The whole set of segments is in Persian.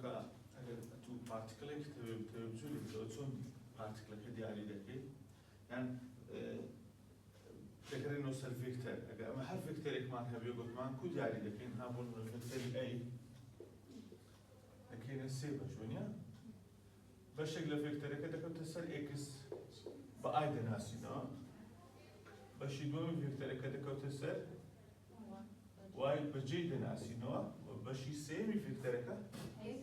کە ئەگەر تو پارتیکڵێک بچووی چۆن پارتیکڵەکە دیاری دەکەیت یان دەکەرێنەوە سەر ڤێکتەر ئەگەر ئەمە هەر ڤێکتەرێکمان هەبێ گوتمان کو دیاری دەکەین ها بۆ ڤێکتەری ئەی دەکەینە سێ بەش وانە بەشێک لە ڤێکتەرەکە دەکەوتە سەر ئێکس بە ئای دەناسینەوە بەشی دووەمی ڤێکتەرەکە دەکەوتە سەر وای بەجێ دەناسینەوە بەشی سێمی ڤێکتەرەکە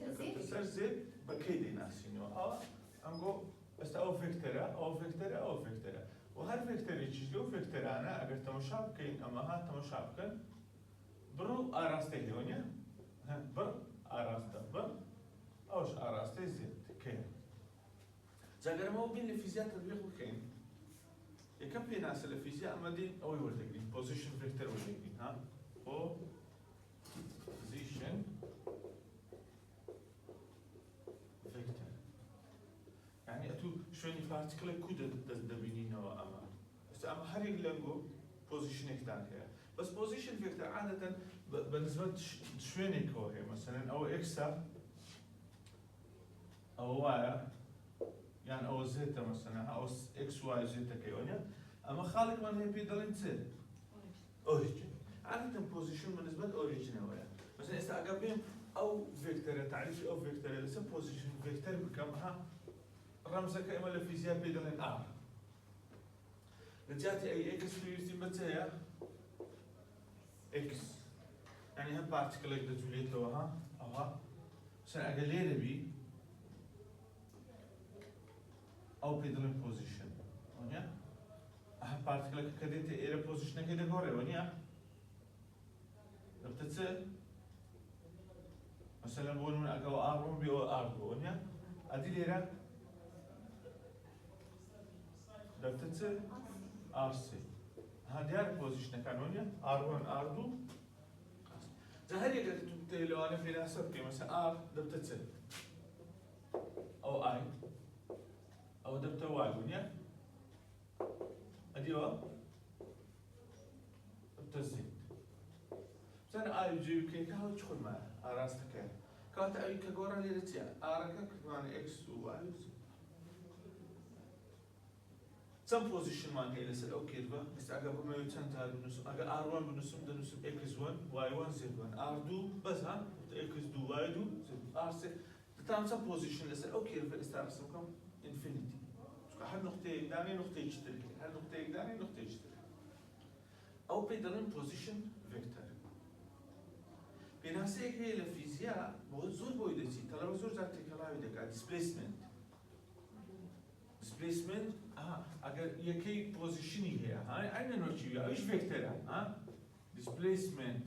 دەکەوتە سەر زێ بە کەی دەناسینەوە ئەوە ئەمگۆ ئێستا ئەو ڤێکتەرە ئەو ڤێکتەرە ئەو ڤێکتەرە و هەر ڤێکتەرێکیش لەو ڤێکتەرانە ئەگەر تەماشا بکەین ئەمەها تەماشا بکەن بڕ و ئاراستەی هێوەنیە بڕ ئاراستە بڕ ئەوش ئاراستەی زێت کەیە جاگەرمەوە بین لە فیزیا تەطبیق بکەین یەکەم پێناسە لە فیزیا ئەمە دێن ئەوەی وەردەگرین پۆزیشن ڤێکتەر وەردەگرین ها پۆزیشن ڤێکتەر یعنی ئەتوو شوێنی پارتیکڵێک کو دەبینینەوە ئەمە ئێستا ئەمە هەرێک لەنگۆ پۆزیشنێکتان هەیە بەس پۆزیشن ڤێکتەر عادەتەن بەنسبەت شوێنێکەوە هەیە مەسەلەن ئەوە ئێکسە ئەوە وایە یان ئەوە زێتە مەسەلەن ئەوە ئێکس وای زێتەکەیوەنە ئەمە خاڵێکمان هەیە پێی دەڵێن چێ ئۆریجن عادەتەن پۆزیشن بەنسبەت ئۆریجنەوەیە مەسەلەن ئێستا ئەگەر بێم ئەو ڤێکتەرە تعریفی ئەو ڤێکتەرە لەسەر پۆزیشن ڤێکتەر بکەم ها ڕەمزەکە ئێمە لە فیزیا پێی دەڵێن ئا لە جاتی ئەی ئێکس پێویستی بە چەیە ئێکس یعنی هەم پارتیکڵێک دەجولێتەوە ها ئەوە مەسەلەن ئەگەر لێرە بی ئەو پێی دەڵێن پۆزیشن وانە هەم پارتیکڵەکە کە دێتە ئێرە پۆزیشنەکەی دەگۆڕێ وانە دەبتە چ مەسەلەن بۆ نمونە ئەگەر ئا ڕۆم بێ ئەوە ئار بوو وانە ئەدی لێرە دەبتە چ ئارسێ ها دیارە پۆزیشنەکان وانە ئار1 ئار2 جا هەر یەکێک تو بتەوێت لەوانە پێناسە بکەین مەسەلەن ئار دەبتە چ ئەو ئای ئەوە دەبتە وای وانە ئەدیەوە دەبتە زێت بزانە ئای و جێ و کەیەکە هەڵ چ خۆمایە ئاراستەکەیە کاتە ئەوی کە گۆڕە لێرە چییە ئارەکە کردوانە ئێکس و وای و زێت چەند پۆزیشنمان هەیە لەسەر ئەو کێربە ئێستا ئەگەر بمەوێت چەند تا بنووسم ئەگەر ئار1 بنووسم دەنووسم ئێکس1 وای1 زێت1 ئار2 بەس ها ئێکس2 وای2 زێت ئار3 دەتانم چەند پۆزیشن لەسەر ئەو کێربە ئێستا ڕسم بکەم ئینفینیتی چونکە هەر نقطەیەک دانێ نقطەیەکی تر هەر نقطەیەک دانێ نقطەیەکی تر ئەو پێی دەڵێن پۆزیشن ڤێکتەر پێناسەیەک هەیە لە فیزیا بۆ زۆر بۆی دەچیت تەڵەبە زۆر جار تێکەڵاوی دەکات دیسپلیسمنت دیسپلیسمنت ئەگەر یەکەی پۆزیشنی هەیە ئەینە نۆچیویە ئەویش ڤێکتەرە دیسپلیسمنت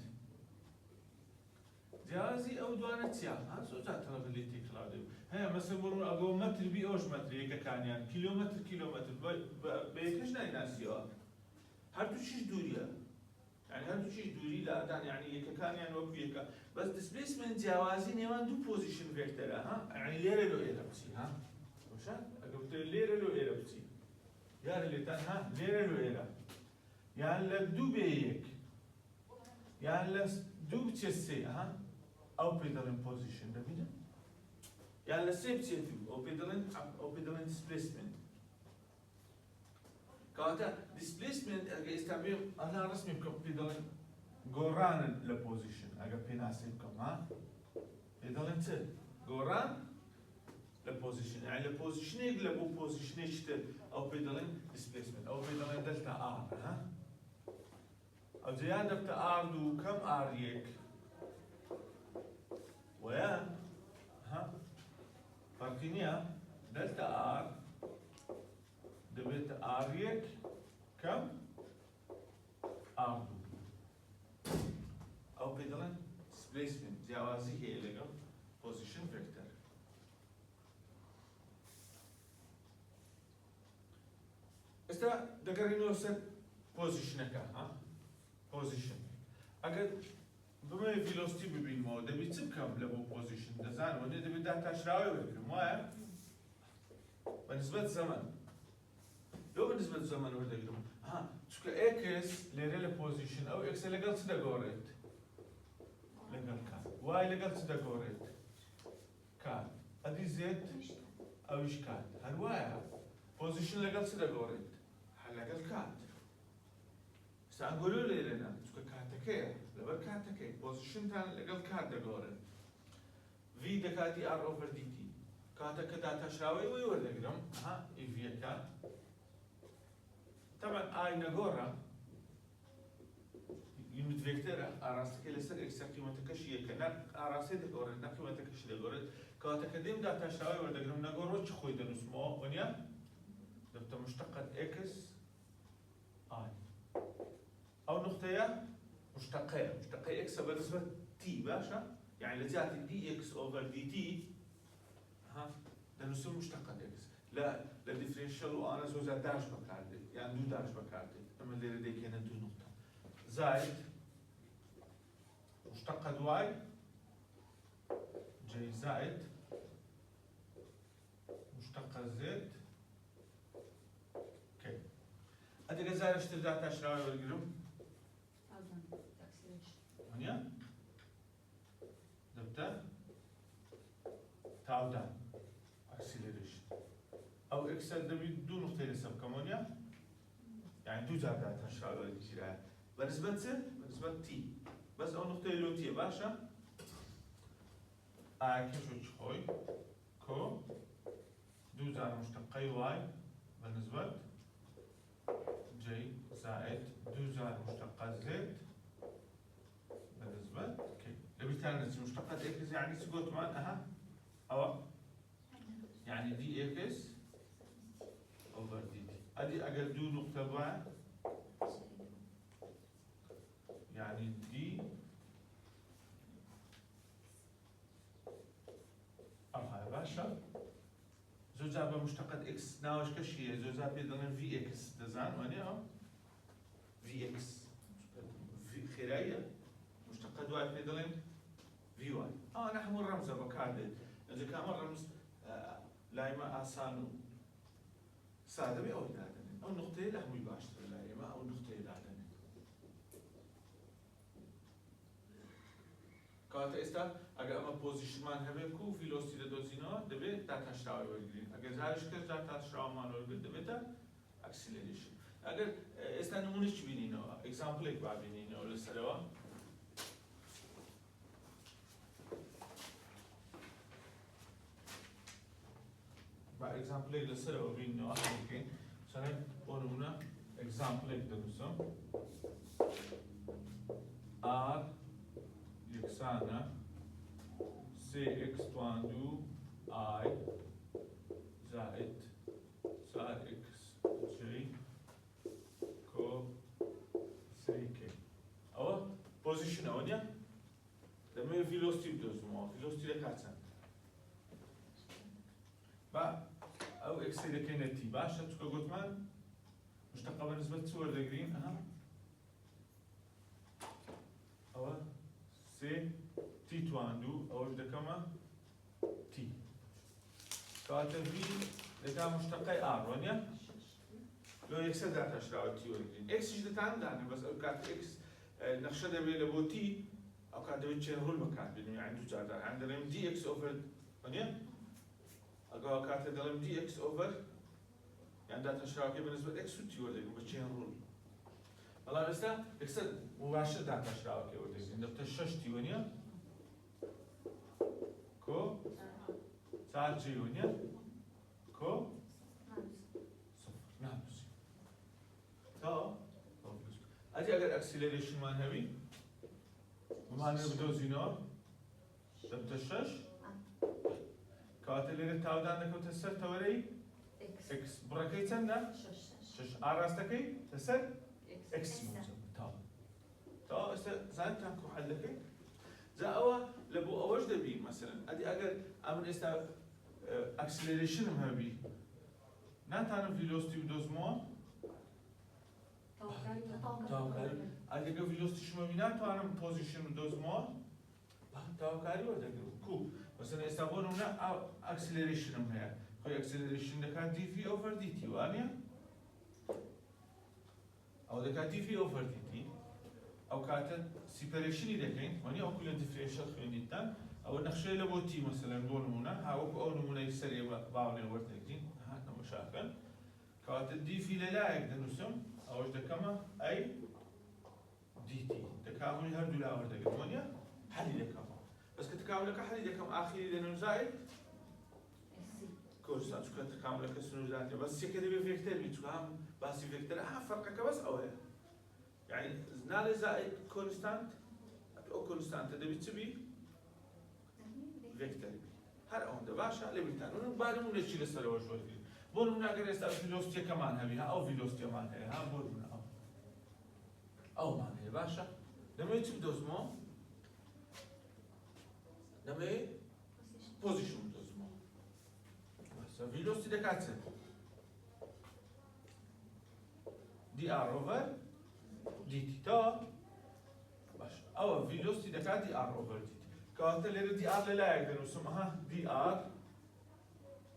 جیازی ئەو دوانە چییە زۆر جار تەڵەبە لێ تێکەڵاو دەبێت هەیە مەسەلەن بۆ ئەگە مەتر بی ئەوش مەتر یەکەکانیان کیلۆمەتر کیلۆمەتر بە یەکەش نایناسیەوە هەردووچیش دووریە یعنی هەردووچیش دووری لە ئەدان یعنی یەکەکانیان وەکو یەکە بەس دیسپلیسمنت جیاوازی نێوان دوو پۆزیشن ڤێکتەرە یعنی لێرە لۆ ئێرە بچی باشە ئەگەر بتێ لێرە لۆ ئێرە بچی یارە لێتان لێرە لۆ ئێرە یان لە دوو بێ یەک یان لە دوو بچێت سێ ئەو پێی دەڵێن پۆزیشن دەبینە یان لە سێ بچێت ئەو پێی دەڵێن دیسپلیسمنت کەواتە دیسپلیسمنت ئەگەر ئێستا بێم ئەنا ڕسمی بکەم پێی دەڵێن گۆڕانن لە پۆزیشن ئەگەر پێناسێ بکەم پێی دەڵێن چ گۆڕان لە پۆزیشن یعنی لە پۆزیشنێک لە بۆ پۆزیشنێکی تر ئەو پێی دەڵێن دیسپلیسمنت ئەو پێی دەڵێن دەلتا ئار ئەو جەیان دەبتە ئار2 کەم ئار1 ویان فەرقی نییە دەلتا ئار دەبێتە ئار1 کەم ئار2 ئەو پێی دەڵێن دیسپلیسمنت جیاوازی هەیە لەگەڵ پۆزیشن ڤێکتەر ئێستا دەگەڕینەوە سەر پۆزیشنەکە پۆزیشن ئەگەر بمەوێت ڤیلۆسیتی ببینمەوە دەبێت چ بکەم لە بۆ پۆزیشن دەزانەوە دەبێت داتاشراوی وەرگرم وایە بەنسبەت زەمەن لۆ بەنسبەت زەمەن وەردەگرم چونکە ئێکس لێرە لە پۆزیشن ئەو ئێکسە لەگەڵ چ دەگۆڕێت لەگەڵ کات وای لەگەڵ چ دەگۆڕێت هذه زيت أو إشكال هالوايا بوزيشن لقل سيدا قورد هلقل كات سأقولوا لي لنا تبقى كاتكية لبر كاتكية بوزيشن تان لقل كات دا قورد في دكاتي ار اوفر دي تي كاتا كداتا شراوي ويورد قرم ها إفيا كات طبعا آي نقورا يونت فيكتورا أراستك لسه إكسا قيمتك شيء كنا أراستك دقورة نا قيمتك شيء دقورة كاتا كديم داتا شراوي ورد قرم نقورو چه خوي دنسمو ونيا دبتا مشتقة إكس آي أو نقطة مشتقة إكس بالنسبة تي باشا يعني لزيادة دي إكس أوفر دي تي ها دنسو مشتقة إكس لا ديفرنشال وأنا زوجة داش بكاردي يعني دو داش بكاردي أما اللي رديك هنا دو نقطة زائد مشتقة واي جي زائد مشتقة زد كي أدي زائد اشتراك تشراوي والقلم هنيا دبتا تعودان اكسلريشن او اكسل دبي دو نقطة لسب كمونيا يعني دو زائد تشراوي والقلم بالنسبة تي بس أو نقطة لو تي باشا كيف تشوي كو دو زائد مشتقي واي بالنسبة جي زائد دو زائد مشتقة زد بالنسبة كي لبيتان نسي مشتقة اكس يعني سقوط مان اها او يعني دي اكس اوفر دي تي ادي اقل دو نقطة واي يعني دي أو هاي باشا زوجة بمشتقة إكس ناوش كشيء زوجة بيدلن في إكس دزان واني أو في إكس في خيرية مشتقة واي بيدلن في واي نحن الرمز بكارد إذا كان الرمز لايما آسانو سادة بي أو دادن أو نقطة لهم يباشر لايما أو نقطة دادن كاتا استا اگر اما پوزیشن من هبه کو فیلوسیتی دوزینا دبه داتا شراوی ورگیریم اگر زارش کس داتا شراو من ورگیر دبه تا اکسیلریشن اگر استا نمونش چی بینینو اگزامپل ایک با بینینو لسروا با اگزامپل ایک لسروا بینینو احنا مثلا اونونا اگزامپل ایک دنسم يكسانا سي اكس تواندو اي زائد سا اكس جي كو سي كي او بوزيشن اونيا لما فيلوسيتي بدوزمو فيلوسيتي لكاتسان با او اكس لكينتي باشا تكو قوتمان مشتقة بالنسبة تصور دقرين او سي تي تواندو أوش دكما تي كاتا في لتا مشتقي آر ونيا لو يكسر داتا شراو تي ورقين إكس إيش دتان داني بس أو كات إكس نخشى دبي لبو تي أو كات دبي تشين رول مكان بينو يعني دو جادا عندنا دي إكس أوفر ونيا أو كات دلم دي إكس أوفر يعني داتا شراو كي بالنسبة إكس وتي ورقين بتشين رول والله بس لا يكسر مباشر داتا شراو كي ورقين دبت الشش تي ونيا كو صار جي ونيا كو صفر ناقص أدي أقدر أكسلريشن مان هبي وما نبدو زينور دبت الشش كاتلين التاودان نكو تسر توري إكس بركي تنا شش أراستكي تسر إكس موزم تا زين تاكو حلكي زا أوا لبو أوش دبي مثلا أدي أقدر أمن استا أكسلريشن مهبي ناتانو فيلوسيتي بدوزمو تاوكاري أدي أقدر فيلوسيتي شما بينا تانو بوزيشن بدوزمو تاوكاري وده كو مثلا استابونو نا أكسلريشن مهيا خوي أكسلريشن دكا دي في أوفر دي تي وانيا أو دكا دي في أوفر دي تي أو كاتا سيبريشني دكين وانيا أو كل ديفرنشال خوين ديتان او نقشه لبو تي مثلا بو نمونه هاوك او نمونه يسري باوني ورتنكين هاتنا مشاكل كوات الدي في لا يقدر نسم او ايش كما اي دي تي تكامل هردو لا ورد قدمونيا حلي لكم بس كتكامل لك حلي لكم اخيري لانه زائد كورسات شو كتكامل لك سنو زائد بس كده بفيكتور بيتفهم بس فيكتور فرقك بس اوه يعني نال زائد كونستانت او كونستانت ده بتبي فيكتور هر اون ده باشا اللي بتانو بعدمون نشيل السلوى شوي بون من اگر است فيلوسيتي كمان هبي او فيلوسيتي مان هي ها بون من او مان هي باشا لما يتب دوزمو لما بوزيشن دوزمو بس فيلوسيتي ده كاتسه دي ار اوفر دي تي تا باشا او فيلوسيتي ده كات دي ار اوفر دي تي كانت اللي دي ار لا يقدر نسمها دي ار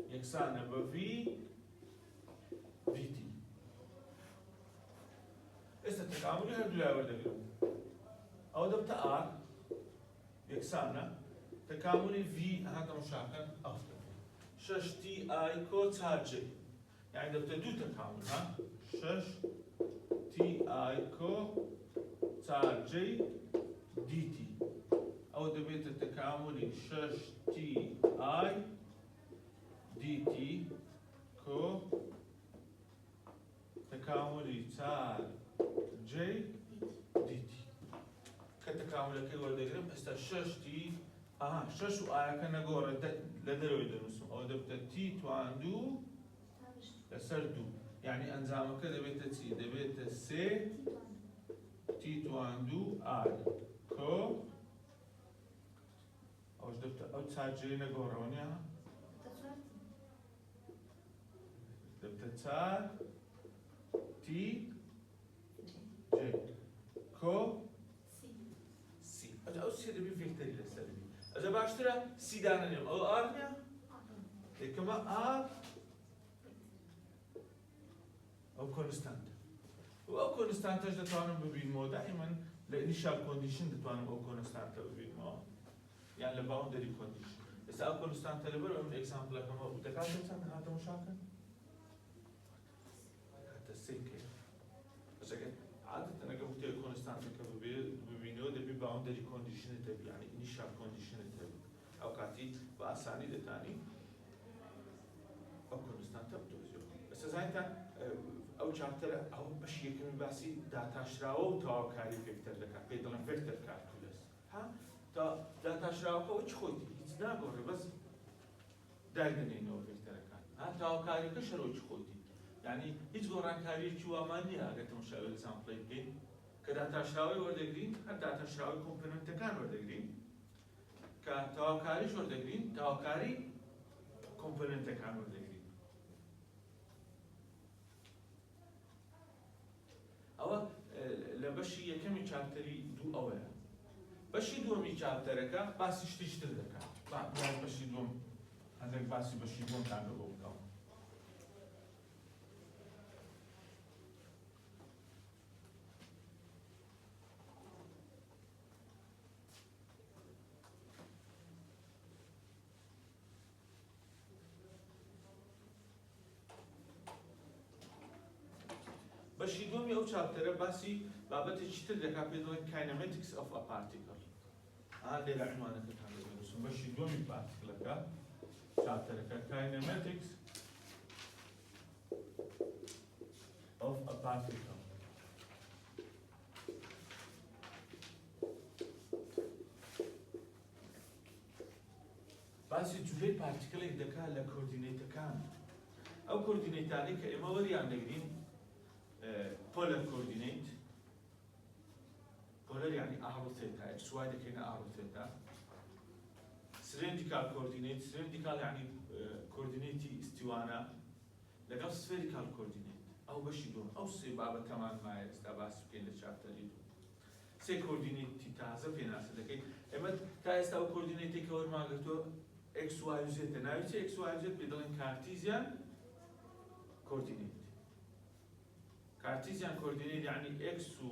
يكسانا بفي في تي است تكاملي هردو لا ورد او ده بتاع ار يكسانا تكاملي في هذا مشاكل افضل شش تي اي كو تاجي يعني ده بتدو تكامل ها شش تي اي كو تاجي دي تي او ده بيت التكاملي شش تي اي دي تي كو تكاملي تال جي دي تي كتكامل كي ورد يقرب استا شش تي شش وآية كنا قورة لدرو يدرسون او دبتا تي تواندو لسردو يعني انزامك دبتا تي دبتا سي تي تواندو آي كو اوش دبتا او تال جي نقورة ونيا دبتا تال تي جي كو سي او سي دبي فيكتوري للسلبي اذا باشترى سي دانا اليوم او ار نيا كما ار او كونستانت او كونستانت اجدا توانم ببين مو دائما لانيشال كونديشن دتوانم او كونستانت ببين مو يعني لباوندري كونديشن بس او كونستانت لبر من اكزامبل كما بتكاتب سنة هذا مشاكل حتى السيكي بس عادة أنا قلت يكون استانتك ببينو دبي باوندري كونديشن تبي يعني initial كونديشن تبي أو كاتي بأساني دتاني أو كونستانت بدوزيو بس إذا أنت أو شابتر أو بشيء كم باسي داتا شراو تاو كاري فيكتور لك بيدلن فيكتور كالكولس ها تا داتا شراو كوش خويتي إذا نقول بس دايرني إنه فيكتور كان ها تاو كاري كشروش خويتي يعني هیچ گۆڕانکاریی چووامان نییە ئەگەر شاوێ ئەگزامپڵی بکەین کە داتاشراوی وەردەگرین هەر داتاشراوی کۆمپۆنەنتەکان وەردەگرین کە تەواوکاریش وەردەگرین تەواوکاری کۆمپۆنەنتەکان وەردەگرین ئەوە لە بەشی یەکەمی چاپتەری دوو ئەوەیە بەشی دووەمی چاپتەرەکە باسی شتیشتر دەکات بەشی دووەم هەندێک باسی بەشی دووەمتان بۆ بکەم بەشی دووەمی ئەو چاپتەرە باسی بابەتێکی تر دەکات پێ دەڵێن kinematics of a particle لێرە عنوانەکەتان دەنووسم بەشی دووەمی پارتیکڵەکە چاپتەرەکە kinematics of a particle باسی جوهەی پارتیکڵێک دەکات لە کۆردینەیتەکان ئەو کۆردینەیتانەی کە ئێمە وەریان دەگرین polar coordinate polar يعني r وثيتا x y دكينا r وثيتا cylindrical coordinate cylindrical يعني coordinate استوانا لقى spherical coordinate او بشي دون او سي بابا كمان ما استباس بكين لشابتر ليدو سي coordinate تازه في ناس دكي اما تا استو coordinate كور ما قلتو x y z ناوي x y z بدون cartesian coordinate كارتيزيان كوردينيت يعني اكس و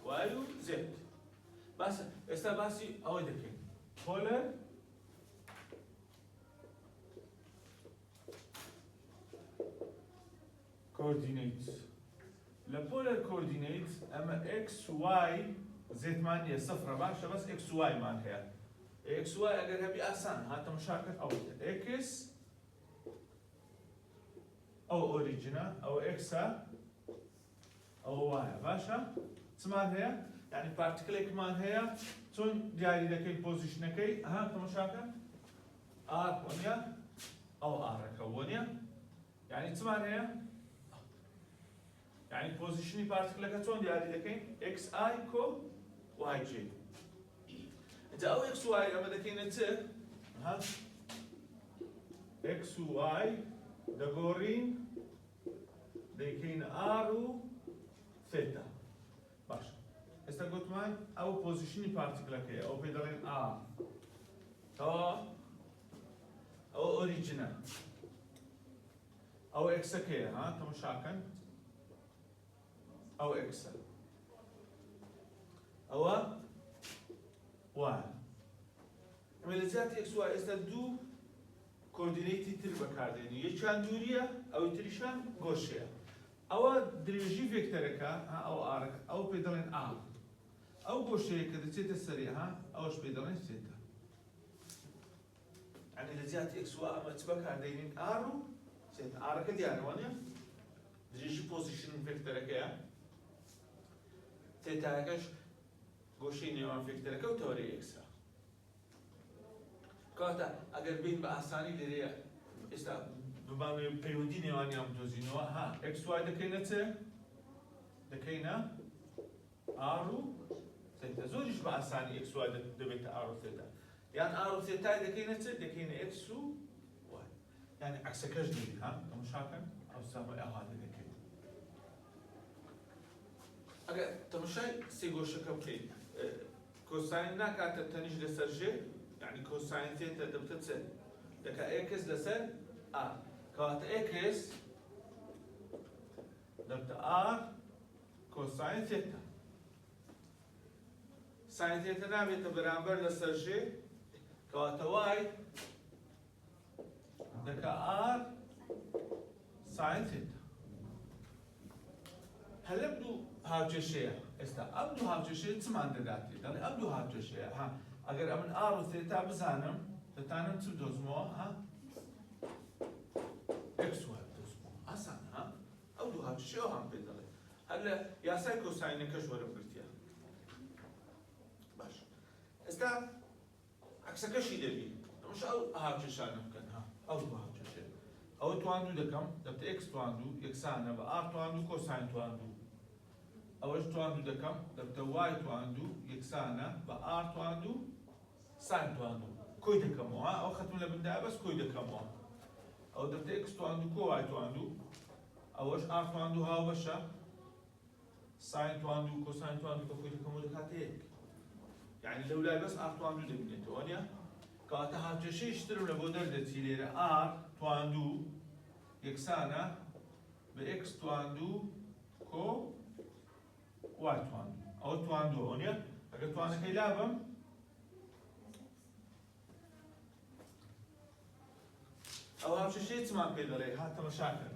واي و زد بس استا باسي او دكين بولر كوردينيت لبولر كوردينيت اما اكس واي زيت مانية صفر باشا بس اكس واي مان هي اكس واي اگر هبي اسان هاتا مشاكل او اكس او اوريجينا او اكسا او واي باشا تسمان هي يعني بارتكل كمان هي تون دياري دكي بوزيشنكي هاتا مشاكل ار ونيا او ار كونيا يعني تسمان هي يعني بوزيشني بارتكل كتون دياري دكي اكس اي كو واي جي انت او اكس واي اما دكينا ت ها اكس واي دغورين دكينا ارو ثيتا باش استا قلت مان او بوزيشني بارتكل كي او بيدرين ار او اوريجينال او اكس كي ها تمشاكن او اكس او واي عمليات اكس واي استا دو كوردينيتي تل بكارديني يشان دوريا او تريشان غوشيا او دريجي فيكتوريكا او ارك او بيدرين ار او غوشيا كده تيتا سريعه او ايش بيدرين ثيتا يعني لزيات اكس واي اما تبكاردينين ارو ثيتا ارك دي يعني وانيا دريجي بوزيشن فيكتوريكا ثيتا كاش غوشيني او فيكتوريكا وتوري اكسا كاتا اگر بین به آسانی لري استا بمعنى پیوندی نوانی هم دوزینو ها اکس واي دکینا چه دکینا آرو ثيتا زوجش به آسانی اکس واي دبیت آرو ثيتا يعني آرو ثيتا دکینا چه دکینا اکس واي يعني عكس كاش دبی ها تمشاكن او سامع اهاده دکینا اگر تمشای سیگوش کبکی كوساين ناكا تنيج لسرجي يعني كوساين ثيتا دبتتسن دكا اكس لسر ار كات اكس دبت ار كوساين ثيتا ساين ثيتا نابي تبرامبر لسرجي كات واي دكا ار ساين ثيتا هل ابدو هاوچه شيء استا ابدو هاوچه شيء تسمان داداتي داني ابدو هاوچه شيء ها اگر امن ار و ثيتا بزانم تتانم تو دوزمو ها اكس واي دوزمو اسان ها ابدو هاوچه شيء هم بيدله هلا يا سايكو ساين كشور برتيا باش استا عكسك شيء دبي مش او هاوچه شانم كان ها ابدو هاوچه شيء او تواندو دكم دبت اكس تواندو يكسانا بار تواندو كوساين تواندو اوش تواندو دكم دبت واي تواندو يكسانا بار تواندو ساين تواندو كوي دكم ها او ختم لبندا بس كوي دكم او دبت اكس تواندو كو واي تواندو اوش ار تواندو ها وبشا ساين تواندو كوساين تواندو كوي دكم ودكاتيك يعني لو لا بس ار تواندو دبنيتو انيا كاتا هاوچه اشترم لبودر دتيليره ار تواندو يكسانا باكس تواندو كو واي تواندو او تواندو هونيا اگر توانا كي لابم او هاوچه شي تسمان بيدلي هاتا مشاكل